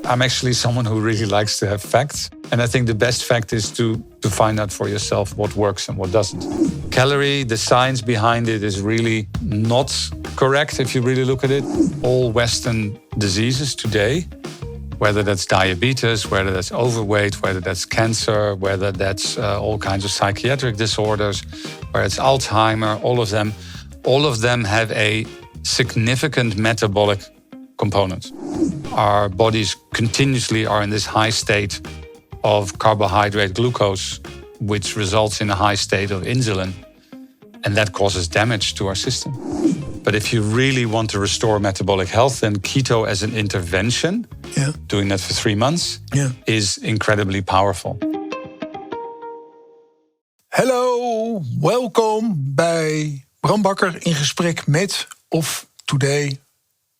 I'm actually someone who really likes to have facts. And I think the best fact is to find out for yourself what works and what doesn't. Calorie, the science behind it is really not correct if you really look at it. All Western diseases today, whether that's diabetes, whether that's overweight, whether that's cancer, whether that's all kinds of psychiatric disorders, whether it's Alzheimer, all of them have a significant metabolic component. Our bodies continuously are in this high state of carbohydrate glucose, which results in a high state of insulin. And that causes damage to our system. But if you really want to restore metabolic health, then keto as an intervention, doing that for 3 months, is incredibly powerful. Hallo, welkom bij Bram Bakker in gesprek met, of today,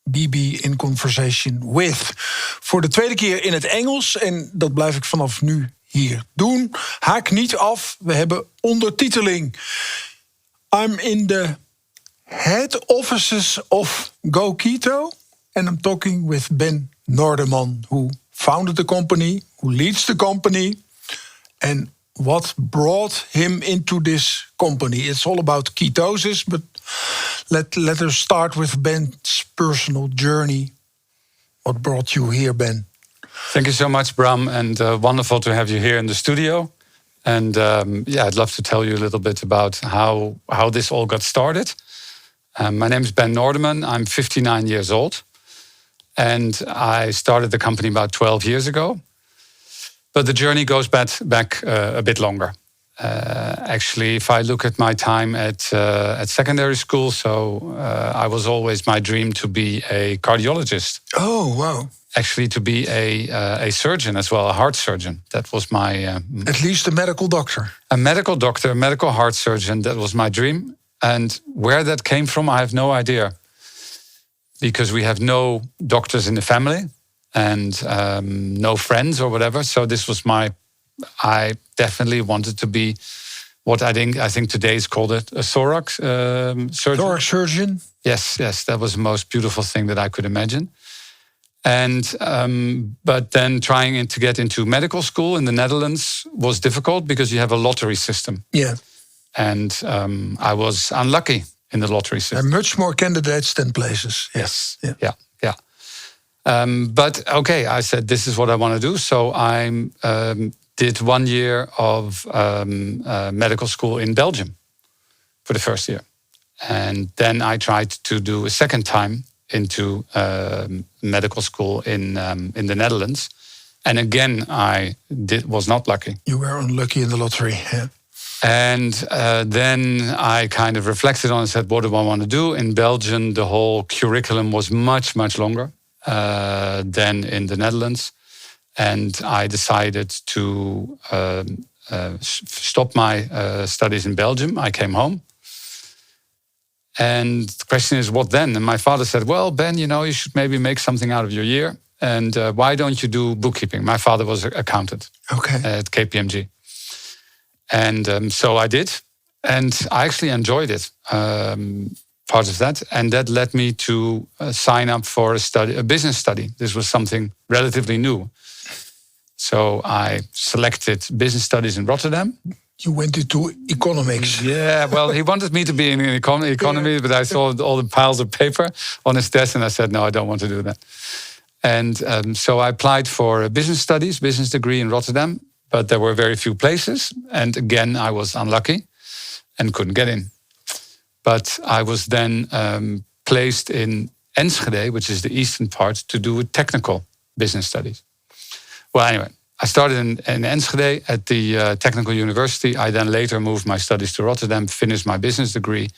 BB in conversation with. Voor de tweede keer in het Engels, en dat blijf ik vanaf nu hier doen. Haak niet af, we hebben ondertiteling. I'm in the head offices of Go-Keto, and I'm talking with Ben Nordemann, who founded the company, who leads the company, and what brought him into this company. It's all about ketosis, but let us start with Ben's personal journey. What brought you here, Ben? Thank you so much, Bram, and wonderful to have you here in the studio. And I'd love to tell you a little bit about how this all got started. My name is Ben Nordemann. I'm 59 years old. And I started the company about 12 years ago. But the journey goes back a bit longer. Actually, if I look at my time at secondary school, I was always my dream to be a cardiologist. Oh, wow. Actually, to be a surgeon as well, a heart surgeon. That was my... At least a medical doctor. A medical doctor, a medical heart surgeon. That was my dream. And where that came from, I have no idea. Because we have no doctors in the family and no friends or whatever. So this was I definitely wanted to be what I think today is called a thorax surgeon. Thorax surgeon? Yes, that was the most beautiful thing that I could imagine. And but then trying to get into medical school in the Netherlands was difficult because you have a lottery system. Yeah. And I was unlucky in the lottery system. There are much more candidates than places. Yes. Yeah. But okay, I said, this is what I want to do. So I did 1 year of medical school in Belgium for the first year. And then I tried to do a second time into medical school in the Netherlands. And again, I was not lucky. You were unlucky in the lottery, yeah. And then I kind of reflected on and said, what do I want to do? In Belgium, the whole curriculum was much, much longer than in the Netherlands. And I decided to stop my studies in Belgium. I came home. And the question is, what then? And my father said, well, Ben, you should maybe make something out of your year. And why don't you do bookkeeping? My father was an accountant at KPMG. And so I did. And I actually enjoyed it, part of that. And that led me to sign up for a business study. This was something relatively new. So I selected business studies in Rotterdam. You went into economics. Yeah, well, he wanted me to be in economy, but I saw all the piles of paper on his desk and I said, no, I don't want to do that. And so I applied for a business degree in Rotterdam, but there were very few places. And again, I was unlucky and couldn't get in. But I was then placed in Enschede, which is the eastern part, to do technical business studies. Well, anyway, I started in Enschede at the Technical University. I then later moved my studies to Rotterdam, finished my business degree.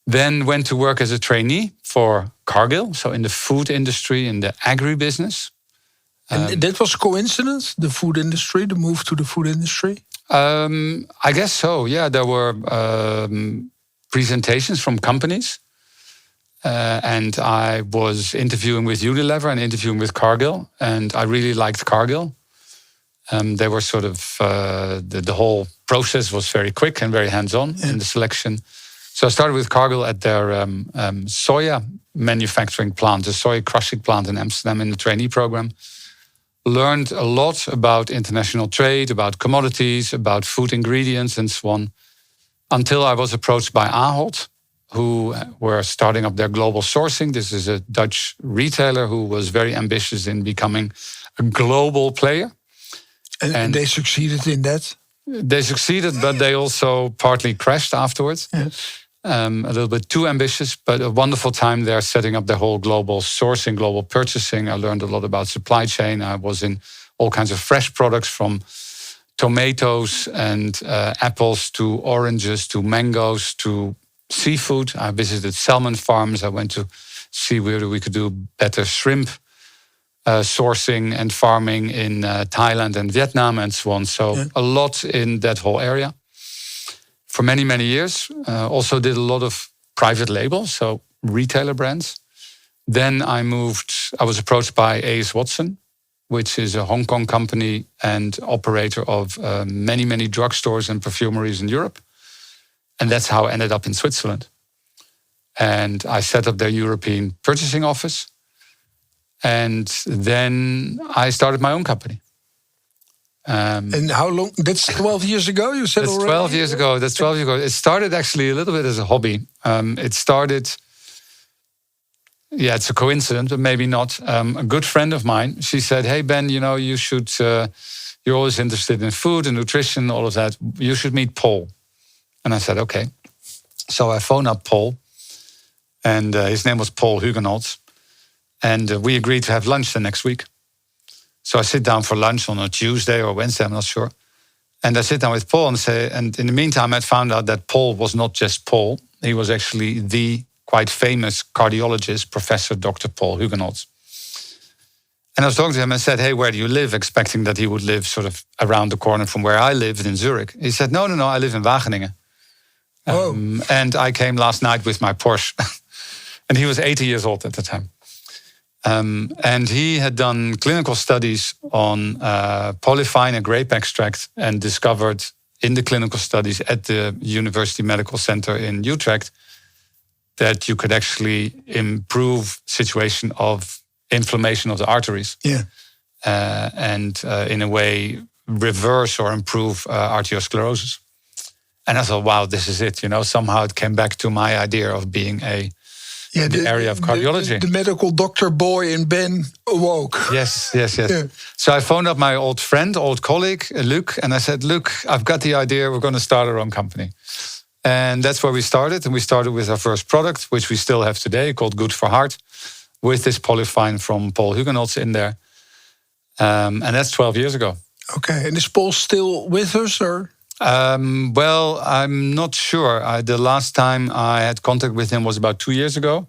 Then went to work as a trainee for Cargill, so in the food industry, in the agribusiness. And that was coincidence, the food industry, the move to the food industry? I guess so, yeah. There were presentations from companies. And I was interviewing with Unilever and interviewing with Cargill. And I really liked Cargill. They were sort of, the whole process was very quick and very hands-on in the selection. So I started with Cargill at their soya manufacturing plant, a soy crushing plant in Amsterdam in the trainee program. Learned a lot about international trade, about commodities, about food ingredients and so on, until I was approached by Ahold, who were starting up their global sourcing. This is a Dutch retailer who was very ambitious in becoming a global player. And they succeeded in that? They succeeded, but they also partly crashed afterwards. Yes. A little bit too ambitious, but a wonderful time there, setting up the whole global sourcing, global purchasing. I learned a lot about supply chain. I was in all kinds of fresh products, from tomatoes and apples to oranges to mangoes to seafood. I visited salmon farms. I went to see where we could do better shrimp sourcing and farming in Thailand and Vietnam and so on. So a lot in that whole area. For many, many years. Also did a lot of private labels, so retailer brands. Then I was approached by A.S. Watson, which is a Hong Kong company and operator of many, many drugstores and perfumeries in Europe. And that's how I ended up in Switzerland. And I set up their European purchasing office. And then I started my own company. And how long? That's 12 years ago, you said already? 12 years ago. That's 12 years ago. It started actually a little bit as a hobby. It started, it's a coincidence, but maybe not. A good friend of mine, she said, hey, Ben, you should, you're always interested in food and nutrition, all of that. You should meet Paul. And I said, okay. So I phoned up Paul, and his name was Paul Hugenholz. And we agreed to have lunch the next week. So I sit down for lunch on a Tuesday or Wednesday, I'm not sure. And I sit down with Paul and in the meantime, I found out that Paul was not just Paul. He was actually the quite famous cardiologist, Professor Dr. Paul Hugenholz. And I was talking to him and said, hey, where do you live? Expecting that he would live sort of around the corner from where I lived in Zurich. He said, no, I live in Wageningen. And I came last night with my Porsche. And he was 80 years old at the time. And he had done clinical studies on polyphine, a grape extract, and discovered in the clinical studies at the University Medical Center in Utrecht that you could actually improve situation of inflammation of the arteries. Yeah. And in a way, reverse or improve arteriosclerosis. And I thought, wow, this is it. Somehow it came back to my idea of being the area of cardiology. The medical doctor boy in Ben awoke. Yes. Yeah. So I phoned up my old friend, old colleague, Luc, and I said, Luc, I've got the idea. We're going to start our own company. And that's where we started. And we started with our first product, which we still have today, called Good for Heart, with this polyphine from Paul Hugenholz in there. And that's 12 years ago. Okay. And is Paul still with us, or? Well, I'm not sure. The last time I had contact with him was about 2 years ago,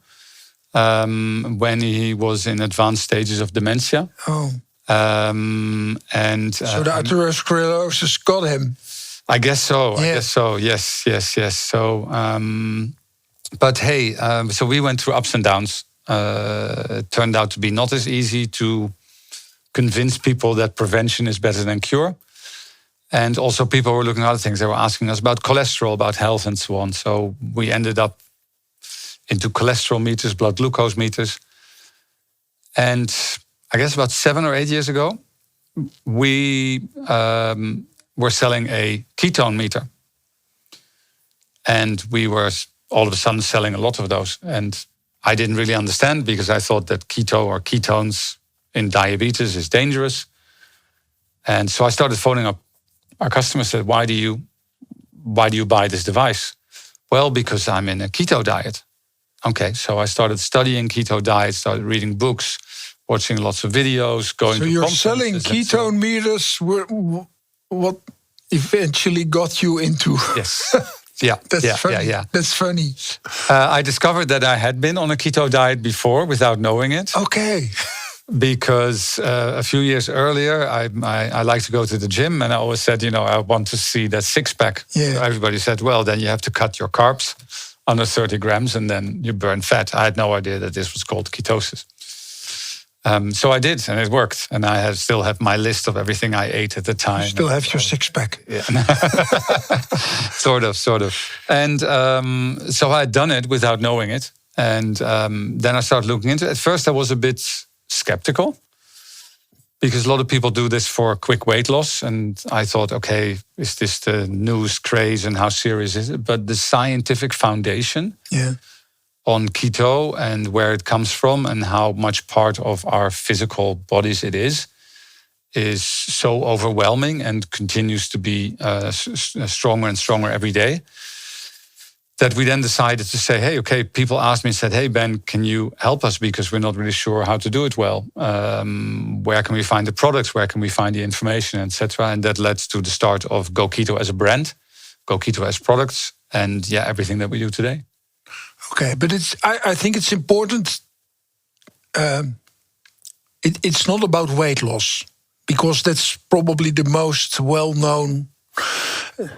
when he was in advanced stages of dementia. Oh. And so the arteriosclerosis got him. I guess so. Yeah. I guess so. Yes. So, but hey, so we went through ups and downs. It turned out to be not as easy to convince people that prevention is better than cure. And also people were looking at other things. They were asking us about cholesterol, about health and so on. So we ended up into cholesterol meters, blood glucose meters. And I guess about 7 or 8 years ago, we were selling a ketone meter. And we were all of a sudden selling a lot of those. And I didn't really understand, because I thought that keto or ketones in diabetes is dangerous. And so I started phoning up our customers, said, why do you buy this device? Well, because I'm in a keto diet. Okay, so I started studying keto diet, started reading books, watching lots of videos, going to conferences. So you're selling ketone meters, what eventually got you into... Yes. Yeah, That's funny. Yeah. That's funny. I discovered that I had been on a keto diet before without knowing it. Okay. Because a few years earlier, I like to go to the gym, and I always said, I want to see that six-pack. Yeah. So everybody said, well, then you have to cut your carbs under 30 grams, and then you burn fat. I had no idea that this was called ketosis. So I did, and it worked. And I still have my list of everything I ate at the time. You still have your six-pack. Yeah. sort of. And so I had done it without knowing it. And then I started looking into it. At first, I was a bit skeptical because a lot of people do this for quick weight loss. And I thought, okay, is this the news craze and how serious is it? But the scientific foundation on keto and where it comes from and how much part of our physical bodies it is so overwhelming and continues to be stronger and stronger every day, that we then decided to say, hey, okay, people asked me and said, hey, Ben, can you help us? Because we're not really sure how to do it well. Where can we find the products? Where can we find the information, etc.? And that led to the start of Go-Keto as a brand, Go-Keto as products, and everything that we do today. Okay, but I think it's important. It's not about weight loss, because that's probably the most well-known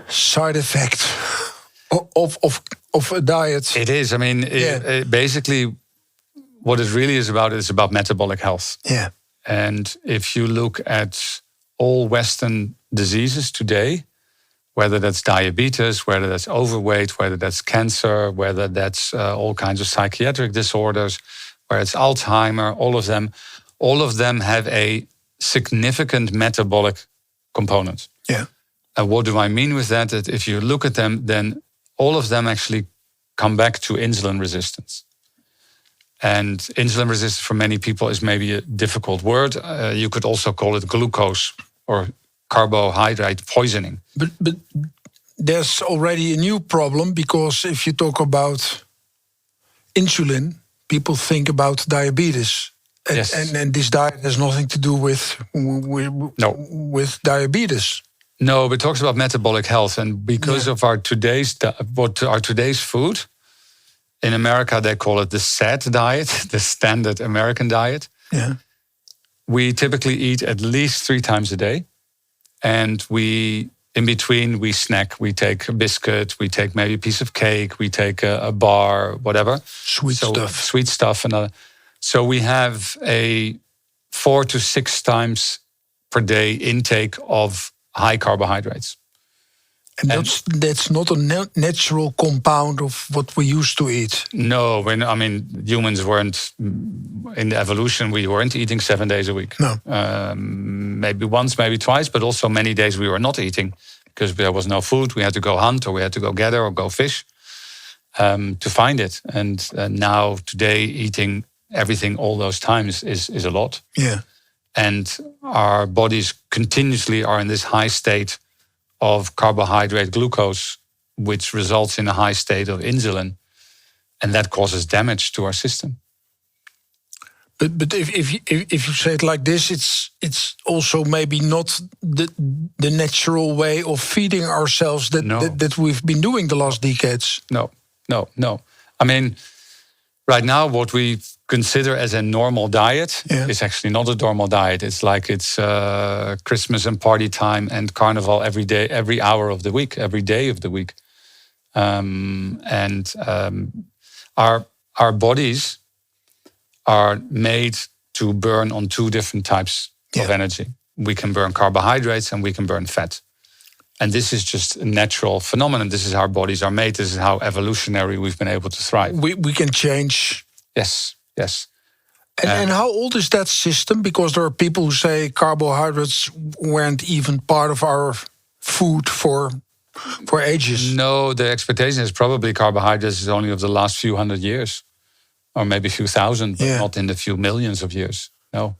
side effect of a diet. It is. I mean, basically, what it really is about metabolic health. Yeah. And if you look at all Western diseases today, whether that's diabetes, whether that's overweight, whether that's cancer, whether that's all kinds of psychiatric disorders, whether it's Alzheimer, all of them have a significant metabolic component. Yeah. And what do I mean with that? That if you look at them, then all of them actually come back to insulin resistance. And insulin resistance for many people is maybe a difficult word. You could also call it glucose or carbohydrate poisoning. But there's already a new problem, because if you talk about insulin, people think about diabetes. And this diet has nothing to do with diabetes. No, but it talks about metabolic health. And because of our today's food, in America they call it the SAD diet, the standard American diet. Yeah. We typically eat at least 3 times a day. And in between, we snack. We take a biscuit, we take maybe a piece of cake, we take a bar, whatever. Sweet stuff. So we have a 4 to 6 times per day intake of high carbohydrates. And that's not a natural compound of what we used to eat. No, humans weren't, in the evolution, we weren't eating 7 days a week. No. Maybe once, maybe twice, but also many days we were not eating because there was no food. We had to go hunt, or we had to go gather or go fish to find it. And now, today, eating everything all those times is a lot. Yeah. And our bodies continuously are in this high state of carbohydrate glucose, which results in a high state of insulin, and that causes damage to our system. But if you say it like this, it's also maybe not the natural way of feeding ourselves that we've been doing the last decades. No. I mean, right now, what we consider as a normal diet is actually not a normal diet. It's like it's Christmas and party time and carnival every day, every hour of the week, every day of the week. Our bodies are made to burn on 2 different types of energy. We can burn carbohydrates and we can burn fat. And this is just a natural phenomenon. This is how our bodies are made. This is how evolutionary we've been able to thrive. We can change. Yes. And how old is that system? Because there are people who say carbohydrates weren't even part of our food for ages. No, the expectation is probably carbohydrates is only of the last few hundred years, or maybe a few thousand, but not in the few millions of years. No.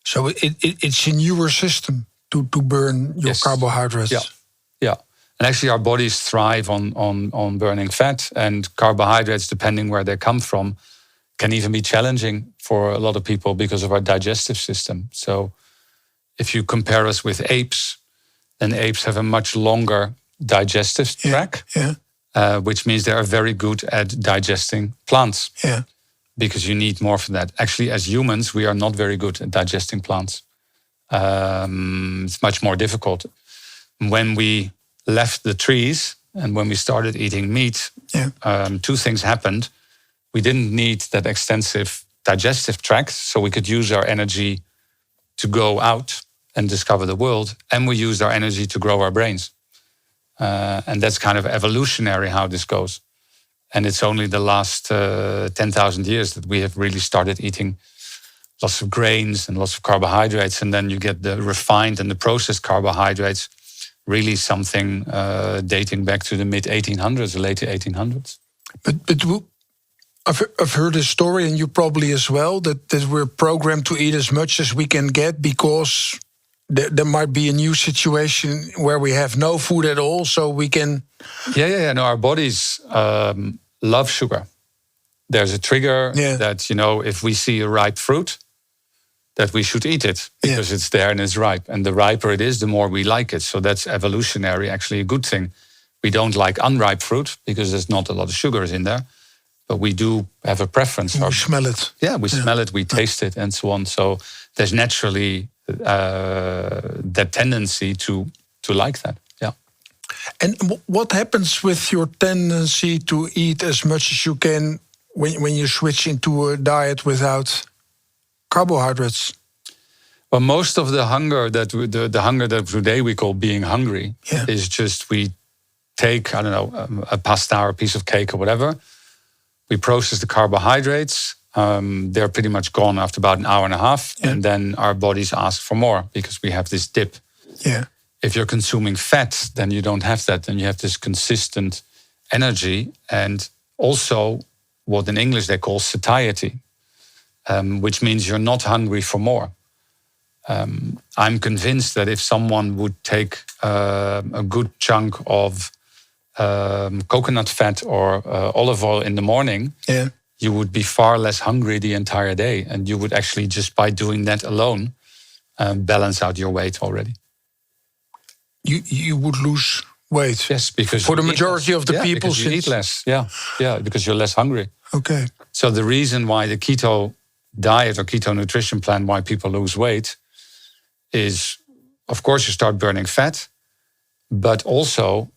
So it's a newer system to burn your carbohydrates. Yeah. And actually, our bodies thrive on burning fat, and carbohydrates, depending where they come from, can even be challenging for a lot of people because of our digestive system. So if you compare us with apes, then apes have a much longer digestive tract, which means they are very good at digesting plants. Yeah. Because you need more for that. Actually, as humans, we are not very good at digesting plants. It's much more difficult. When we left the trees and when we started eating meat, 2 things happened. We didn't need that extensive digestive tract, so we could use our energy to go out and discover the world, and we used our energy to grow our brains. And that's kind of evolutionary how this goes. And it's only the last 10,000 years that we have really started eating lots of grains and lots of carbohydrates. And then you get the refined and the processed carbohydrates, really something dating back to the mid-1800s, the late 1800s. But I've heard a story, and you probably as well, that we're programmed to eat as much as we can get because there might be a new situation where we have no food at all, so we can... Yeah. No, our bodies love sugar. There's a trigger that, if we see a ripe fruit, that we should eat it because it's there and it's ripe. And the riper it is, the more we like it. So that's evolutionary, actually a good thing. We don't like unripe fruit because there's not a lot of sugars in there. But we do have a preference. We smell it. Yeah, we smell it, we taste it, and so on. So there's naturally that tendency to like that. Yeah. And what happens with your tendency to eat as much as you can when you switch into a diet without carbohydrates? Well, most of the hunger the hunger that today we call being hungry is just we take, a pasta or a piece of cake or whatever. We process the carbohydrates. They're pretty much gone after about an hour and a half. Yeah. And then our bodies ask for more because we have this dip. Yeah. If you're consuming fat, then you don't have that. Then you have this consistent energy and also what in English they call satiety, which means you're not hungry for more. I'm convinced that if someone would take a good chunk of coconut fat or olive oil in the morning, you would be far less hungry the entire day. And you would actually, just by doing that alone, balance out your weight already. You would lose weight? Yes, because for the majority of the people, because you eat less. Yeah, because you're less hungry. Okay. So the reason why the keto diet or keto nutrition plan, why people lose weight, is, of course, you start burning fat, but also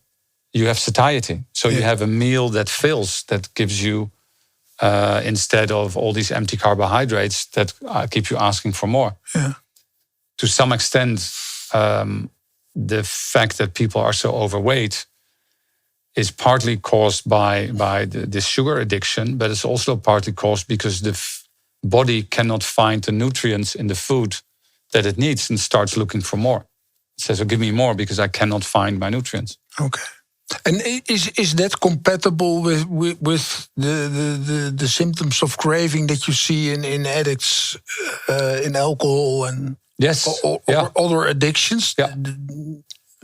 you have satiety. So you have a meal that fills, that gives you, instead of all these empty carbohydrates that keep you asking for more. Yeah. To some extent, the fact that people are so overweight is partly caused by this sugar addiction, but it's also partly caused because the body cannot find the nutrients in the food that it needs and starts looking for more. It says, give me more because I cannot find my nutrients. Okay. And is that compatible with the symptoms of craving that you see in addicts, in alcohol and or other addictions? Yeah,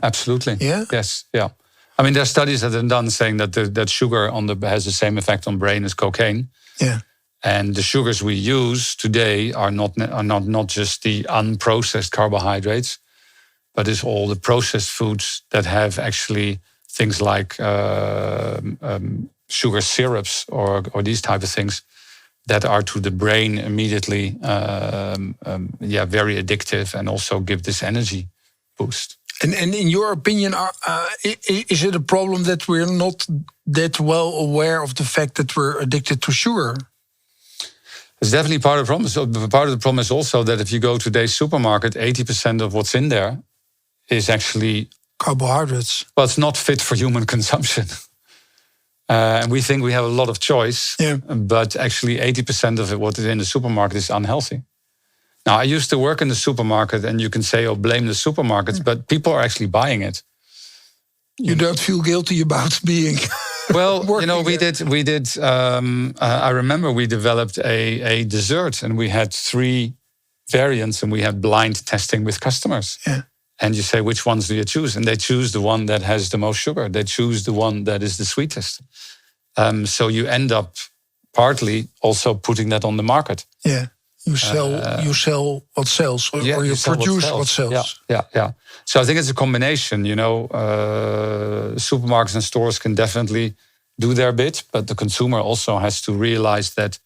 absolutely. Yeah? Yes, yeah. I mean, there are studies that have done saying that sugar has the same effect on brain as cocaine. Yeah. And the sugars we use today are not just the unprocessed carbohydrates, but it's all the processed foods that have actually things like sugar syrups or these type of things that are to the brain immediately, very addictive and also give this energy boost. And in your opinion, is it a problem that we're not that well aware of the fact that we're addicted to sugar? It's definitely part of the problem. So part of the problem is also that if you go to today's supermarket, 80% of what's in there is actually carbohydrates. Well, it's not fit for human consumption. And we think we have a lot of choice, but actually 80% of what is in the supermarket is unhealthy. Now, I used to work in the supermarket, and you can say, blame the supermarkets, but people are actually buying it. You don't feel guilty about being... Well, we did. I remember we developed a dessert, and we had 3 variants, and we had blind testing with customers. Yeah. And you say, which ones do you choose? And they choose the one that has the most sugar. They choose the one that is the sweetest. So you end up partly also putting that on the market. Yeah, you sell what sells, or you produce what sells. Yeah. So I think it's a combination. Supermarkets and stores can definitely do their bit, but the consumer also has to realize that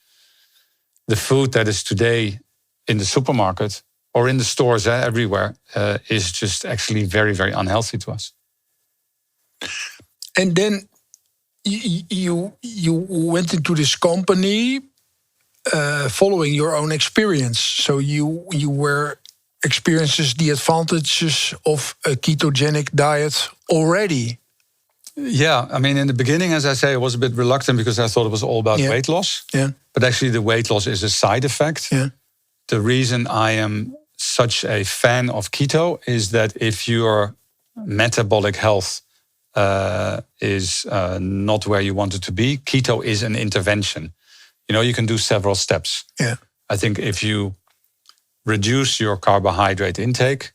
the food that is today in the supermarket or in the stores everywhere is just actually very, very unhealthy to us. And then you went into this company following your own experience. So you were experiences the advantages of a ketogenic diet already. Yeah, I mean, in the beginning, as I say, I was a bit reluctant because I thought it was all about weight loss. Yeah. But actually, the weight loss is a side effect. Yeah. The reason I am such a fan of keto is that if your metabolic health is not where you want it to be, keto is an intervention. You can do several steps. Yeah. I think if you reduce your carbohydrate intake,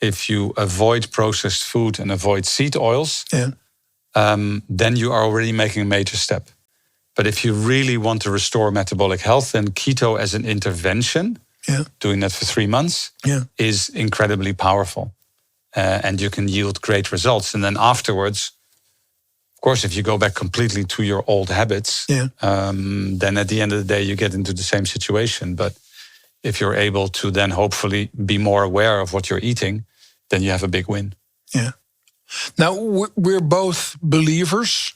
if you avoid processed food and avoid seed oils, then you are already making a major step. But if you really want to restore metabolic health, then keto as an intervention, doing that for 3 months, is incredibly powerful. And you can yield great results. And then afterwards, of course, if you go back completely to your old habits, then at the end of the day, you get into the same situation. But if you're able to then hopefully be more aware of what you're eating, then you have a big win. Yeah. Now, we're both believers.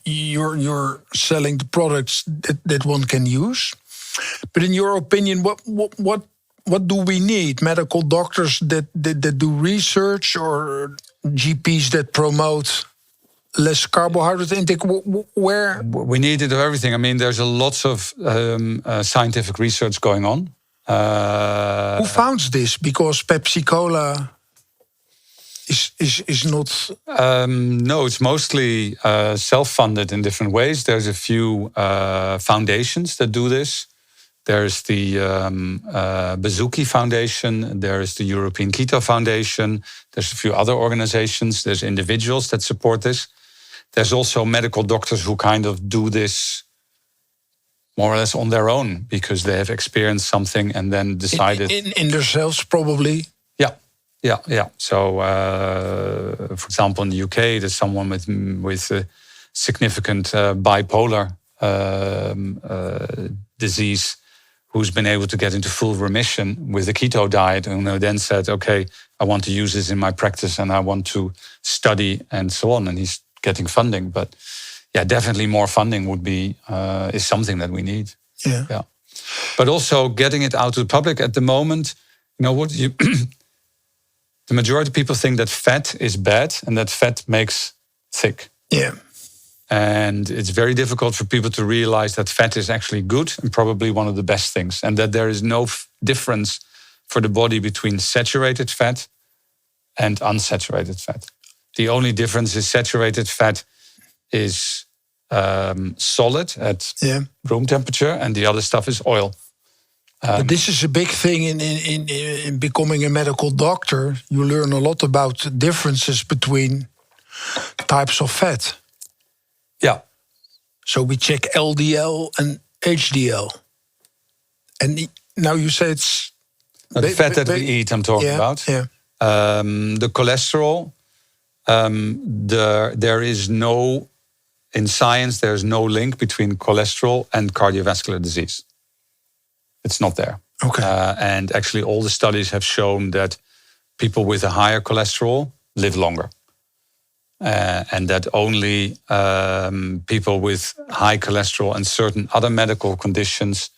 You're selling the products that one can use. But in your opinion, what do we need? Medical doctors that do research, or GPs that promote less carbohydrate intake? Where? We need to do everything. I mean, there's lots of scientific research going on. Who founds this? Because Pepsi Cola is not... No, it's mostly self-funded in different ways. There's a few foundations that do this. There's the Bezuki Foundation. There's the European Keto Foundation. There's a few other organizations. There's individuals that support this. There's also medical doctors who kind of do this more or less on their own because they have experienced something and then decided... In themselves, probably? Yeah. So, for example, in the UK, there's someone with a significant bipolar disease who's been able to get into full remission with the keto diet, and who then said, okay, I want to use this in my practice and I want to study and so on. And he's getting funding. But yeah, definitely more funding would be is something that we need. Yeah. But also getting it out to the public at the moment, the majority of people think that fat is bad and that fat makes thick. Yeah. And it's very difficult for people to realize that fat is actually good and probably one of the best things. And that there is no difference for the body between saturated fat and unsaturated fat. The only difference is saturated fat is solid at room temperature and the other stuff is oil. But this is a big thing in becoming a medical doctor. You learn a lot about differences between types of fat. Yeah. So we check LDL and HDL. And now you say it's... The fat that we eat, I'm talking about. Yeah. The cholesterol, there is no... In science, there's no link between cholesterol and cardiovascular disease. It's not there. Okay. And actually, all the studies have shown that people with a higher cholesterol live longer. And that only people with high cholesterol and certain other medical conditions,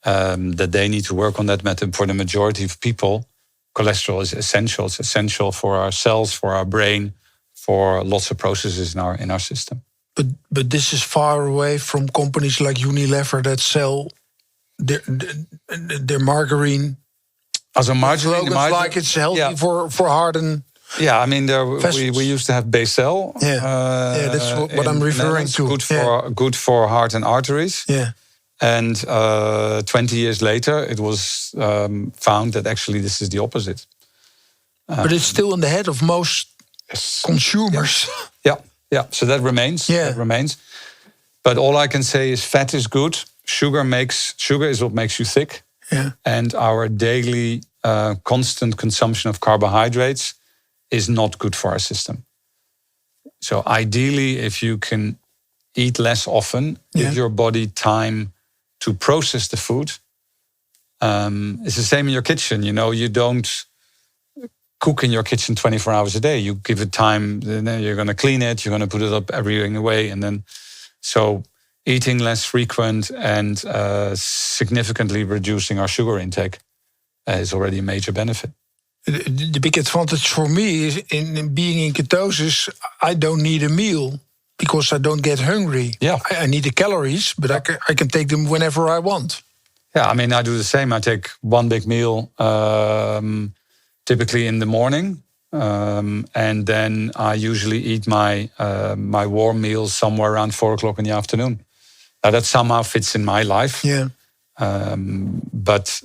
that they need to work on that. For the majority of people, cholesterol is essential. It's essential for our cells, for our brain, for lots of processes in our system. But this is far away from companies like Unilever that sell their margarine. As a margarine, like it's healthy for heart and... Yeah, I mean, we used to have Becel. That's what I'm referring to. Good for heart and arteries. Yeah. And 20 years later, it was found that actually this is the opposite. But it's still in the head of most consumers. Yeah. So that remains. Yeah. That remains. But all I can say is fat is good. Sugar is what makes you thick. Yeah. And our daily constant consumption of carbohydrates is not good for our system. So ideally, if you can eat less often, give your body time to process the food. It's the same in your kitchen. You don't cook in your kitchen 24 hours a day. You give it time, then you're going to clean it, you're going to put it up everything away. And then, so eating less frequent and significantly reducing our sugar intake is already a major benefit. The big advantage for me is in being in ketosis, I don't need a meal because I don't get hungry. Yeah. I need the calories, but I can take them whenever I want. Yeah, I mean, I do the same. I take one big meal, typically in the morning. And then I usually eat my warm meal somewhere around 4 o'clock in the afternoon. Now that somehow fits in my life. Yeah. But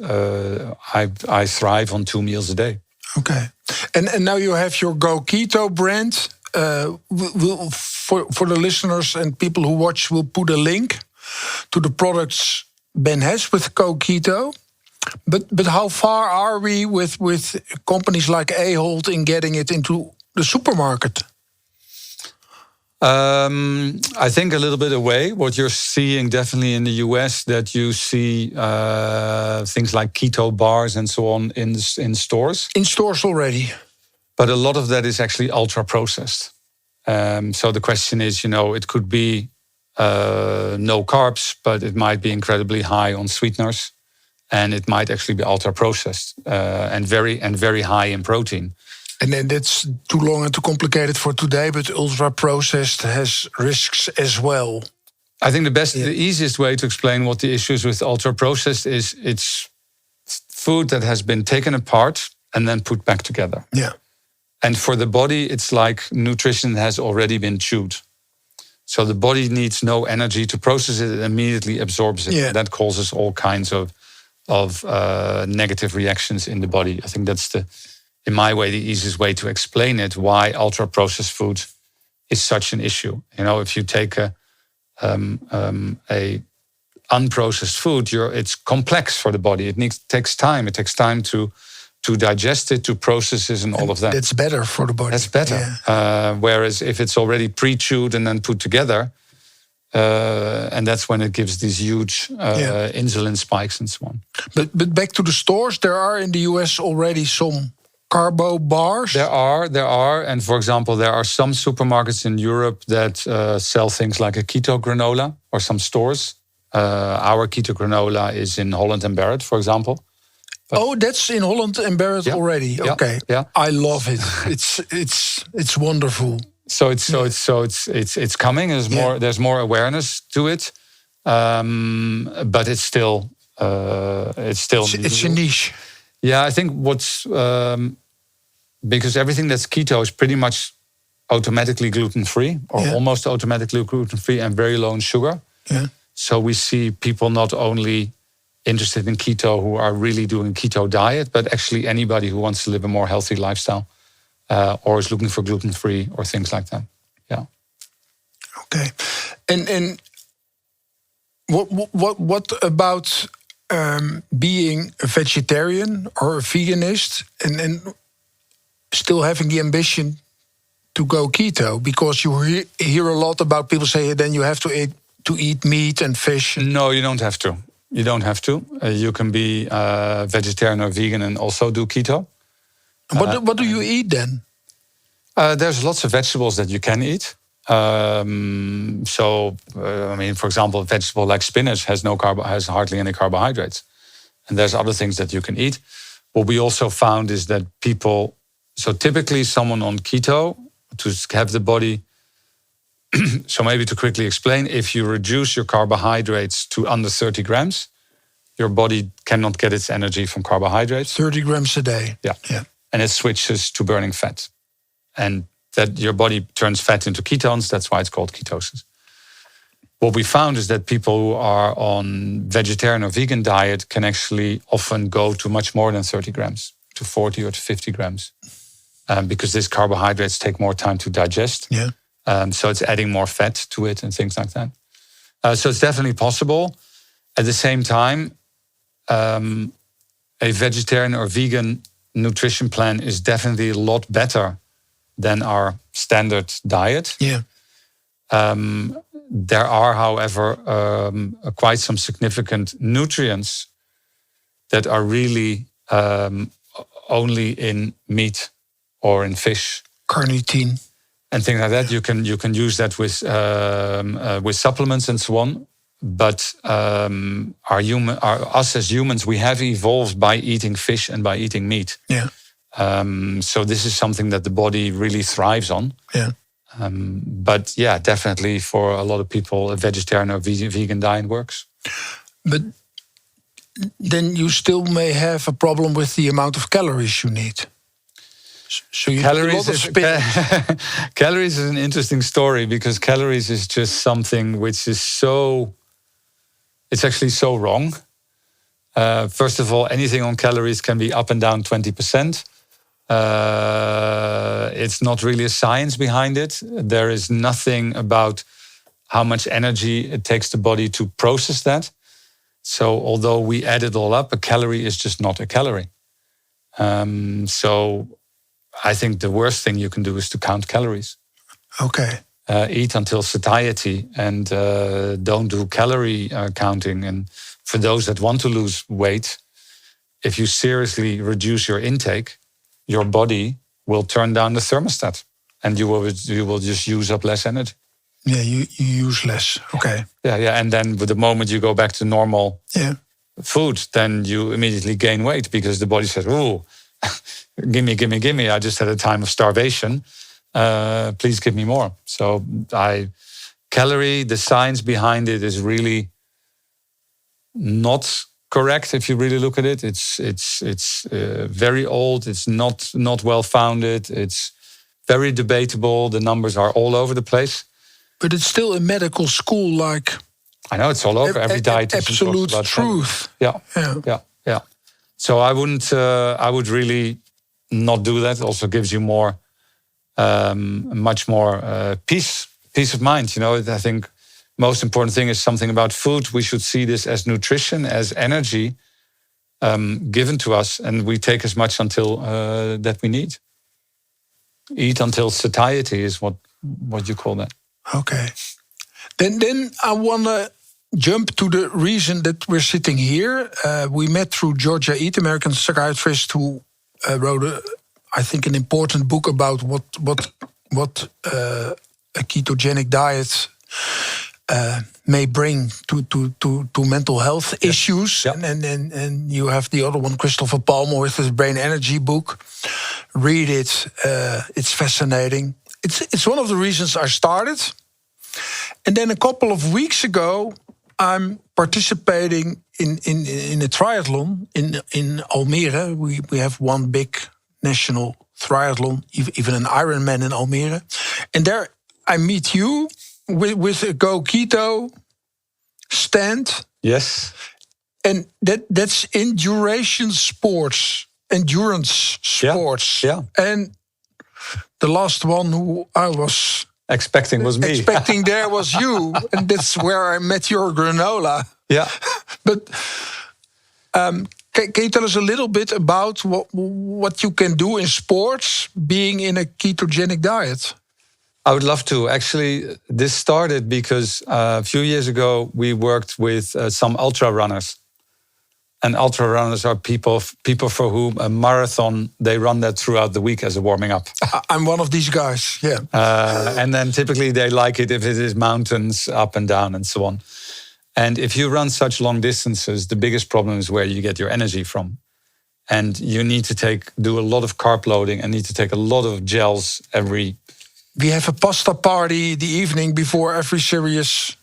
I thrive on 2 meals a day. Okay. And now you have your Go-Keto brand. For the listeners and people who watch, we'll put a link to the products Ben has with Go-Keto. But how far are we with companies like Ahold in getting it into the supermarket? I think a little bit away. What you're seeing definitely in the US, that you see things like keto bars and so on in stores. In stores already. But a lot of that is actually ultra processed. So the question is, it could be no carbs, but it might be incredibly high on sweeteners. And it might actually be ultra processed and very high in protein. And then that's too long and too complicated for today, but ultra processed has risks as well. I think the easiest way to explain what the issue is with ultra processed is it's food that has been taken apart and then put back together. Yeah. And for the body, it's like nutrition has already been chewed. So the body needs no energy to process it, it immediately absorbs it. Yeah. That causes all kinds of negative reactions in the body. I think that's in my way, the easiest way to explain it, why ultra-processed food is such an issue. If you take a unprocessed food, it's complex for the body. It takes time. It takes time to digest it, to process it, and all of that. That's better for the body. That's better. Yeah. Whereas if it's already pre-chewed and then put together, and that's when it gives these huge insulin spikes and so on. But back to the stores, there are in the US already some carbo bars? There are. And for example, there are some supermarkets in Europe that sell things like a keto granola, or some stores. Our keto granola is in Holland and Barrett, for example. But that's in Holland and Barrett already. Okay, I love it. It's wonderful. So it's coming. There's more awareness to it, but it's still it's a niche. Yeah, I think because everything that's keto is pretty much automatically gluten-free, or almost automatically gluten-free, and very low in sugar. Yeah. So we see people not only interested in keto who are really doing keto diet, but actually anybody who wants to live a more healthy lifestyle or is looking for gluten-free or things like that. Yeah. Okay. And what about being a vegetarian or a veganist and still having the ambition to go keto? Because you hear a lot about people say then you have to eat meat and fish. No, you don't have to. You don't have to. You can be vegetarian or vegan and also do keto. What do you eat then? There's lots of vegetables that you can eat. For example, a vegetable like spinach has hardly any carbohydrates. And there's other things that you can eat. What we also found is that typically someone on keto, to have the body, so maybe to quickly explain, if you reduce your carbohydrates to under 30 grams, your body cannot get its energy from carbohydrates. 30 grams a day. Yeah. And it switches to burning fat. And that your body turns fat into ketones. That's why it's called ketosis. What we found is that people who are on vegetarian or vegan diet can actually often go to much more than 30 grams, to 40 or to 50 grams. Because these carbohydrates take more time to digest. Yeah. So it's adding more fat to it and things like that. So it's definitely possible. At the same time, a vegetarian or vegan nutrition plan is definitely a lot better than our standard diet. Yeah. There are, however, quite some significant nutrients that are really only in meat or in fish. Carnitine. And things like that. You can use that with supplements and so on. But us as humans, we have evolved by eating fish and by eating meat. Yeah. So this is something that the body really thrives on. Yeah. But yeah, definitely for a lot of people, a vegetarian or vegan diet works. But then you still may have a problem with the amount of calories you need. So you calories do a lot of spinning. Calories is an interesting story because calories is just something which is it's actually so wrong. First of all, anything on calories can be up and down 20%. It's not really a science behind it. There is nothing about how much energy it takes the body to process that. So although we add it all up, a calorie is just not a calorie. So I think the worst thing you can do is to count calories. Okay. Eat until satiety and don't do calorie counting. And for those that want to lose weight, if you seriously reduce your intake, your body will turn down the thermostat and you will just use up less energy. Yeah, you use less. Okay. Yeah. And then with the moment you go back to normal food, then you immediately gain weight because the body says, "Oh, gimme. I just had a time of starvation. Please give me more." So the science behind it is really not correct if you really look at it. It's very old. It's not well founded. It's very debatable. The numbers are all over the place. But it's still a medical school, like I know it's all over. Every dietitian absolute talks about truth. Yeah. So I wouldn't. I would really not do that. It also gives you much more peace of mind. You know, I think most important thing is something about food. We should see this as nutrition, as energy given to us, and we take as much until that we need. Eat until satiety is what you call that. Okay. Then I want to jump to the reason that we're sitting here. We met through Georgia Eat, American psychiatrist, who wrote, I think, an important book about what a ketogenic diet may bring to mental health issues. Yeah. And you have the other one, Christopher Palmer, with his Brain Energy book. Read it. It's fascinating. It's one of the reasons I started. And then a couple of weeks ago, I'm participating in a triathlon in Almere. We have one big national triathlon, even an Ironman in Almere. And there I meet you with a Go-Keto stand. Yes. And that's endurance sports. Yeah. And the last one who I was expecting was me. Expecting there was you. And that's where I met your granola. Yeah. But can you tell us a little bit about what you can do in sports being in a ketogenic diet? I would love to. Actually, this started because a few years ago, we worked with some ultra runners. And ultra runners are people for whom a marathon, they run that throughout the week as a warming up. I'm one of these guys, yeah. And then typically they like it if it is mountains up and down and so on. And if you run such long distances, the biggest problem is where you get your energy from. And you need to do a lot of carb loading and need to take a lot of gels every... We have a pasta party the evening before every serious...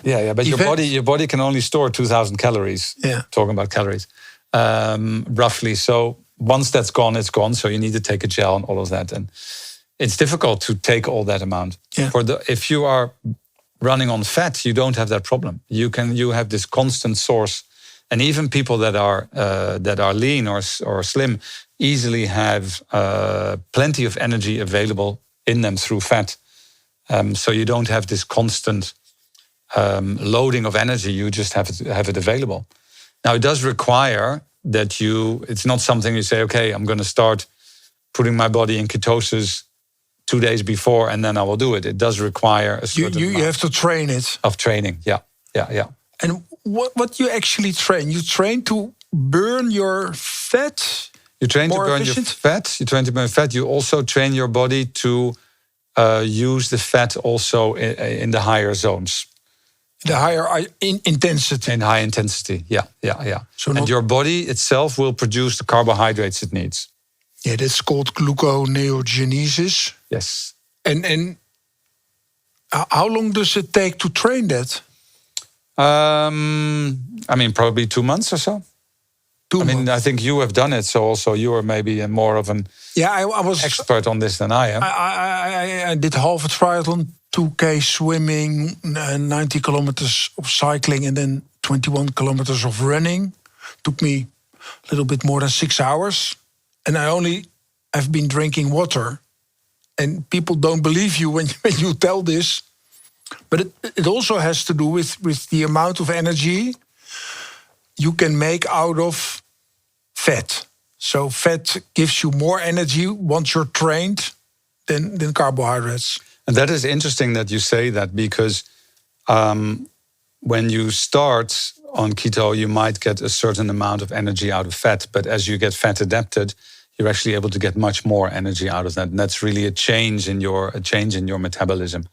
Yeah, but your body can only store 2,000 calories. Yeah. Talking about calories, roughly. So once that's gone, it's gone. So you need to take a gel and all of that, and it's difficult to take all that amount. Yeah. If you are running on fat, you don't have that problem. You have this constant source, and even people that are lean or slim easily have plenty of energy available in them through fat. So you don't have this constant loading of energy, you just have it available. Now, it does require that it's not something you say, okay, I'm going to start putting my body in ketosis 2 days before and then I will do it. It does require a certain you have to train it. Of training, yeah. And what you actually train? You train to burn your fat? You train to burn efficient? your fat. You train to burn fat. You also train your body to use the fat also in the higher zones. The higher intensity. In high intensity, yeah. So and your body itself will produce the carbohydrates it needs. Yeah, that's called gluconeogenesis. Yes. And how long does it take to train that? Probably 2 months or so. 2 months. I think you have done it, so also you are maybe more of an I was expert on this than I am. I did half a triathlon, 2K swimming, 90 kilometers of cycling, and then 21 kilometers of running. Took me a little bit more than 6 hours. And I only have been drinking water. And people don't believe you when you tell this. But it also has to do with the amount of energy you can make out of fat. So fat gives you more energy once you're trained than carbohydrates. And that is interesting that you say that, because when you start on keto, you might get a certain amount of energy out of fat. But as you get fat adapted, you're actually able to get much more energy out of that. And that's really a change in your metabolism.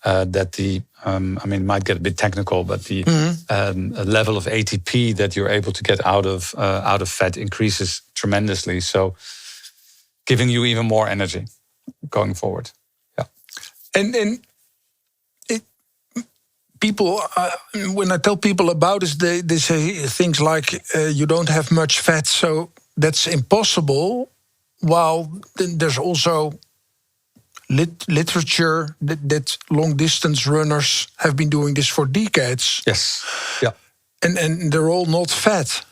It might get a bit technical, but the level of ATP that you're able to get out of fat increases tremendously. So giving you even more energy going forward. Yeah. And people, when I tell people about this, they say things like, you don't have much fat, so that's impossible. While there's also literature that long-distance runners have been doing this for decades. Yes, yeah. And they're all not fat.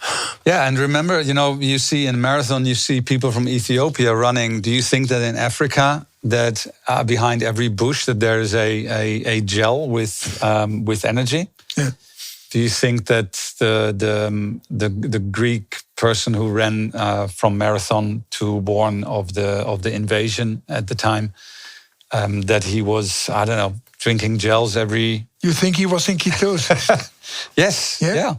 Yeah, and remember, you see in marathon, you see people from Ethiopia running. Do you think that in Africa, that behind every bush that there is a gel with energy? Yeah. Do you think that the Greek person who ran from Marathon to Born of the invasion at the time, that he was, I don't know, drinking gels every... You think he was in ketosis? Yes. Yeah.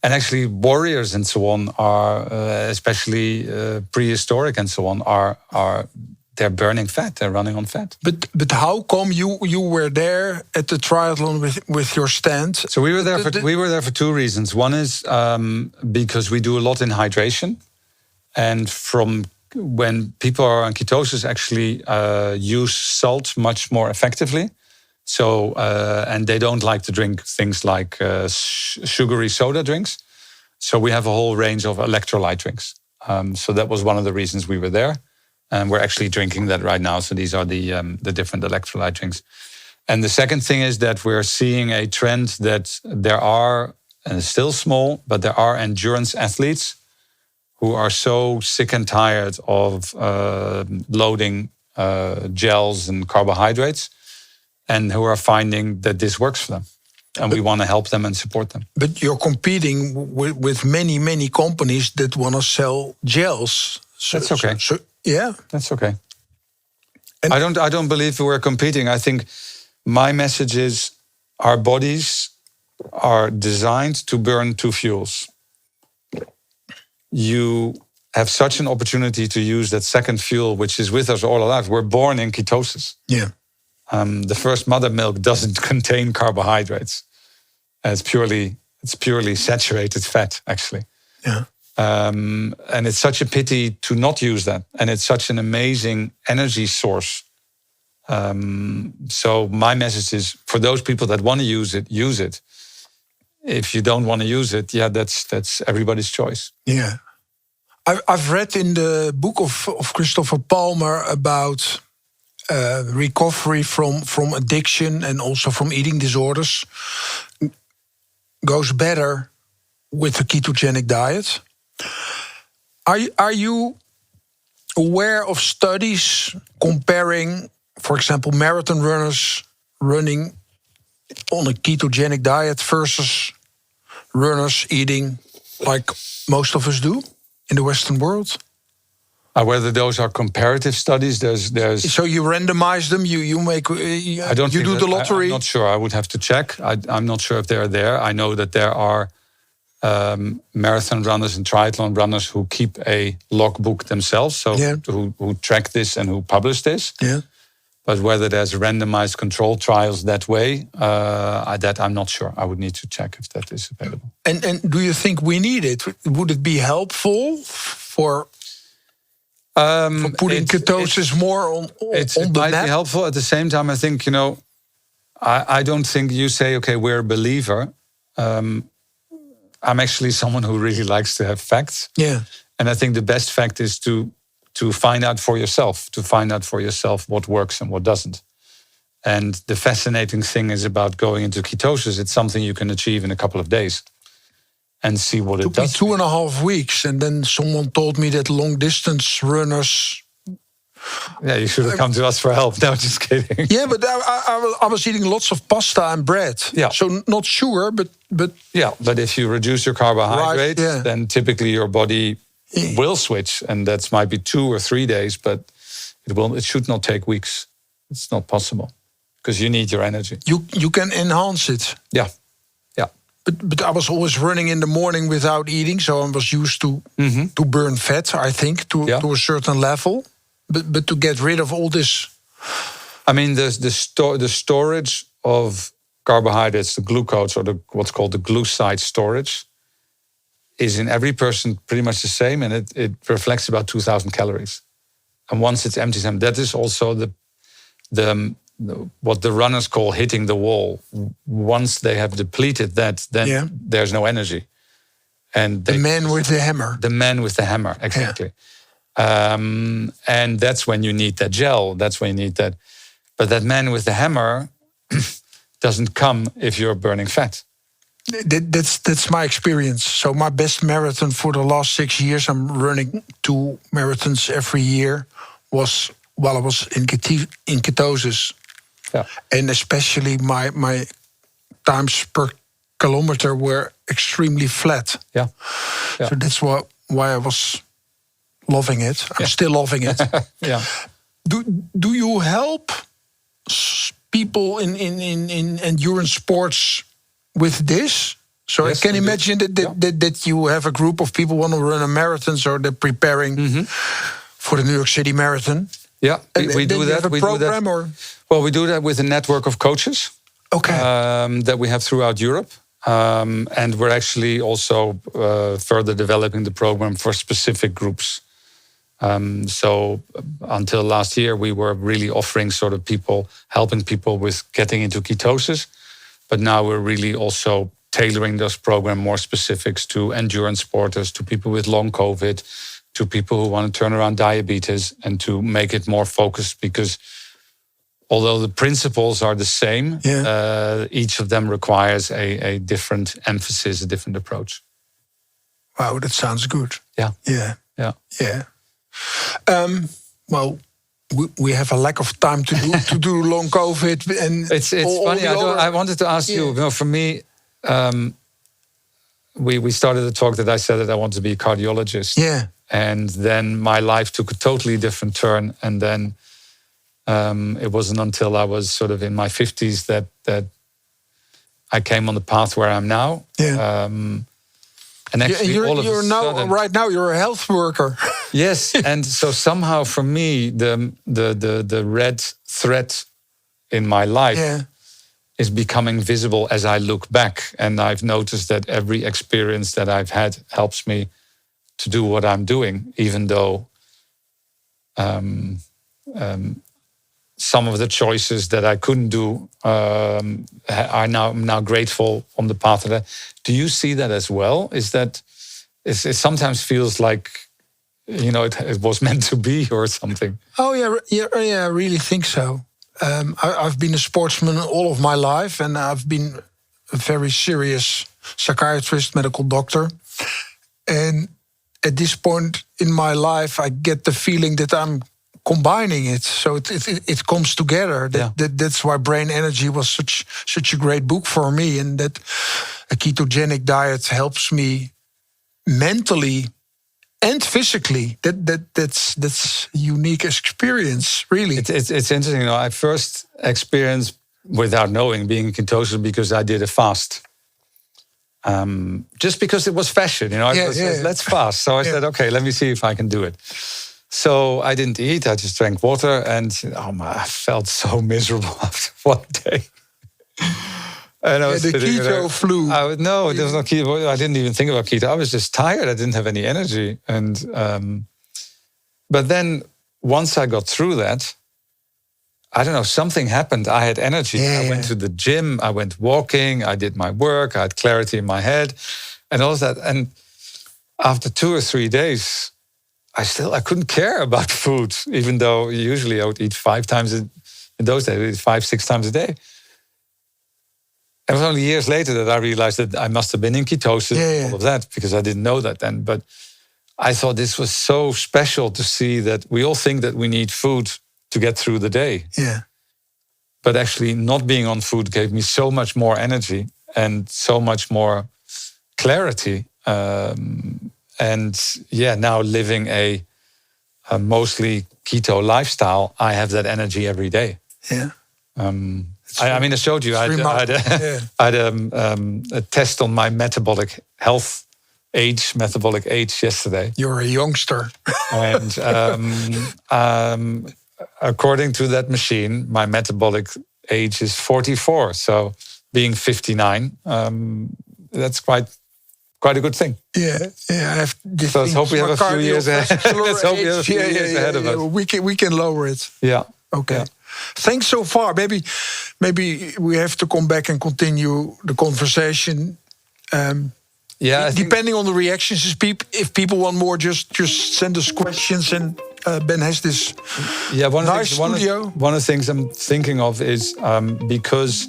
And actually, warriors and so on are, especially prehistoric and so on, they're burning fat. They're running on fat. But how come you were there at the triathlon with your stand? So we were there for two reasons. One is because we do a lot in hydration, and from when people are on ketosis, actually use salt much more effectively. So and they don't like to drink things like sugary soda drinks. So we have a whole range of electrolyte drinks. So that was one of the reasons we were there. And we're actually drinking that right now. So these are the different electrolyte drinks. And the second thing is that we're seeing a trend that there are, and it's still small, but there are endurance athletes who are so sick and tired of loading gels and carbohydrates, and who are finding that this works for them. And we want to help them and support them. But you're competing with many, many companies that want to sell gels. That's okay. Yeah, that's okay. And I don't believe we're competing. I think my message is our bodies are designed to burn two fuels. You have such an opportunity to use that second fuel, which is with us all our life. We're born in ketosis. Yeah. The first mother milk doesn't contain carbohydrates. It's purely saturated fat, actually. Yeah. And it's such a pity to not use that. And it's such an amazing energy source. So my message is, for those people that want to use it, use it. If you don't want to use it, that's everybody's choice. Yeah. I've read in the book of Christopher Palmer about recovery from addiction and also from eating disorders. Goes better with a ketogenic diet. Are you aware of studies comparing, for example, marathon runners running on a ketogenic diet versus runners eating like most of us do in the Western world? Whether those are comparative studies, there's. So you randomize them. You make. I don't. You do the lottery. I'm not sure. I would have to check. I'm not sure if they're there. I know that there are marathon runners and triathlon runners who keep a logbook themselves. So who track this and who publish this. Yeah. But whether there's randomized control trials that way, that I'm not sure. I would need to check if that is available. And do you think we need it? Would it be helpful for putting ketosis more on it the might map? be helpful. At the same time, I think, I don't think you say, okay, we're a believer. I'm actually someone who really likes to have facts. Yeah. And I think the best fact is to find out for yourself, what works and what doesn't. And the fascinating thing is about going into ketosis, it's something you can achieve in a couple of days and see what it does. It took me 2.5 weeks, and then someone told me that long distance runners. Yeah, you should have come to us for help. No, just kidding. Yeah, but I was eating lots of pasta and bread. Yeah. So not sugar, but yeah, but if you reduce your carbohydrates, Right, yeah. then typically your body will switch, and that might be 2 or 3 days, but it should not take weeks. It's not possible because you need your energy. you can enhance it. Yeah. But I was always running in the morning without eating, so I was used to burn fat, I think, to a certain level. But to get rid of all this, I mean, the storage of carbohydrates, the glucose, or what's called the glucide storage, is in every person pretty much the same, and it reflects about 2,000 calories. And once it's empty, that is also what the runners call hitting the wall. Once they have depleted that, then there's no energy. And the man with the hammer. The man with the hammer, exactly. Yeah. And that's when you need that gel. That's when you need that. But that man with the hammer doesn't come if you're burning fat. That's my experience. So my best marathon for the last 6 years, I'm running 2 marathons every year, was while I was in ketosis. Yeah. And especially my times per kilometer were extremely flat. Yeah. So that's why I was loving it. I'm still loving it. Yeah. Do you help people in endurance sports with this? So Yes, I can imagine that you have a group of people want to run a marathon, so they're preparing for the New York City Marathon. Yeah, we do that. We do that. Or? Well, we do that with a network of coaches. Okay. That we have throughout Europe. And we're actually also further developing the program for specific groups. So until last year, we were really offering sort of helping people with getting into ketosis. But now we're really also tailoring this program more specifics to endurance sporters, to people with long COVID, to people who want to turn around diabetes, and to make it more focused, because although the principles are the same, each of them requires a different emphasis, a different approach. Wow, that sounds good. Yeah. Well, we have a lack of time to do long COVID, and it's funny. I wanted to ask you. For me, we started the talk that I said that I wanted to be a cardiologist. Yeah. And then my life took a totally different turn. And then it wasn't until I was sort of in my 50s that I came on the path where I'm now. Yeah. And actually, right now you're a health worker. Yes, and so somehow for me, the red thread in my life is becoming visible as I look back, and I've noticed that every experience that I've had helps me to do what I'm doing, even though some of the choices that I couldn't do are now grateful on the path that do you see that as well? Is that it sometimes feels like, it was meant to be or something? Oh yeah, I really think so. I've been a sportsman all of my life, and I've been a very serious psychiatrist, medical doctor. And at this point in my life, I get the feeling that I'm combining it, so it comes together. That's why Brain Energy was such a great book for me, and that a ketogenic diet helps me mentally and physically. That's a unique experience, really. It's interesting. I first experienced, without knowing, being in ketosis because I did a fast. Just because it was fashion, let's fast. So I said, okay, let me see if I can do it. So I didn't eat. I just drank water, and I felt so miserable after one day. And I was the keto flu. No, there was no keto. I didn't even think about keto. I was just tired. I didn't have any energy. And but then once I got through that, I don't know, something happened. I had energy. I went to the gym. I went walking. I did my work. I had clarity in my head, and all of that. And after 2 or 3 days, I couldn't care about food, even though usually I would eat 5 times in those days, I would eat 5, 6 times a day. It was only years later that I realized that I must have been in ketosis and all of that, because I didn't know that then. But I thought this was so special to see that we all think that we need food to get through the day. Yeah. But actually not being on food gave me so much more energy and so much more clarity. Now living a mostly keto lifestyle, I have that energy every day. Yeah. I showed you. I had a test on my metabolic age yesterday. You're a youngster. And according to that machine, my metabolic age is 44. So being 59, that's quite a good thing. Yeah. So let's hope we have a few years ahead. Let's hope we have a few years ahead of us. We can lower it. Yeah. Okay. Yeah. Thanks so far. Maybe we have to come back and continue the conversation. Depending on the reactions, if people want more, just send us questions. And Ben has this studio. One of the things I'm thinking of is because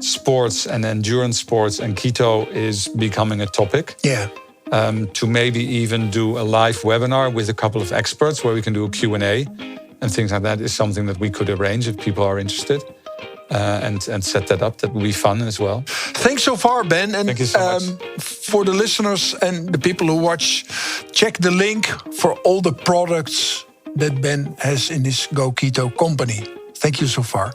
sports and endurance sports and keto is becoming a topic. Yeah. To maybe even do a live webinar with a couple of experts where we can do a Q&A. And things like that is something that we could arrange if people are interested, and set that up. That would be fun as well. Thanks so far, Ben. And thank you so much. For the listeners and the people who watch, check the link for all the products that Ben has in his Go-Keto company. Thank you so far.